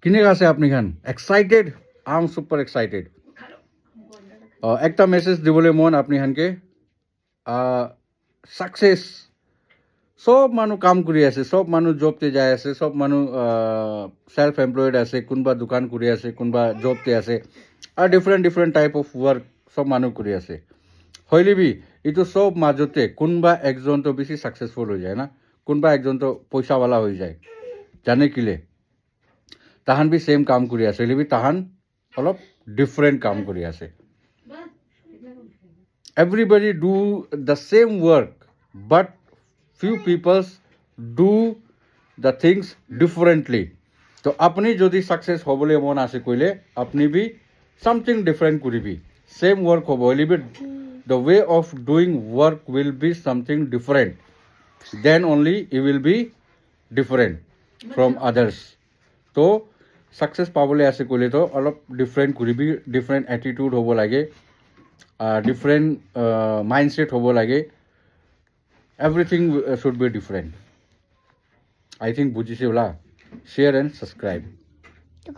কিনে আছে আপনি খান excited I am super excited একটা মেসেজ দিবলৈ মন আপনি খানকে সাকসেস সব মানুহ কাম কৰি আছে সব মানুহ জবতে যাই আছে সব মানুহ সেল্ফ এমপ্লয়েড আছে কোনোবা দোকান কৰি আছে কোনোবা জবতে আছে আৰু different different type of work সব মানুহ কৰি আছে হইলিবি এইটো সব মাজতে কোনোবা একজনটো বেছি সাকসেসফুল হৈ যায় না কোনোবা একজনটো পইচাৱালা হৈ যায় জানে কিলে তাহান বি সেম কাম কৰি আছে হইলিবি তাহান অলপ ডিফাৰেণ্ট কাম কৰি আছে everybody do the same work but few people do the things differently তো আপনি যদি সাকসেস হবলে মন আছে কইলে আপনি বি something different করিবি same work হবো হইলিবি the way of doing work will be something different then only you will be different from others তো সাকসেস পাবলে আছে কইলে তো অলপ ডিফারেন্ট করিবি ডিফারেন্ট অ্যাটিটিউড হবো লাগে ডিফারেন্ট মাইন্ডসেট হব লাগে everything should be different I think বুঝিছে ওলা শেয়ার এন্ড সাবস্ক্রাইব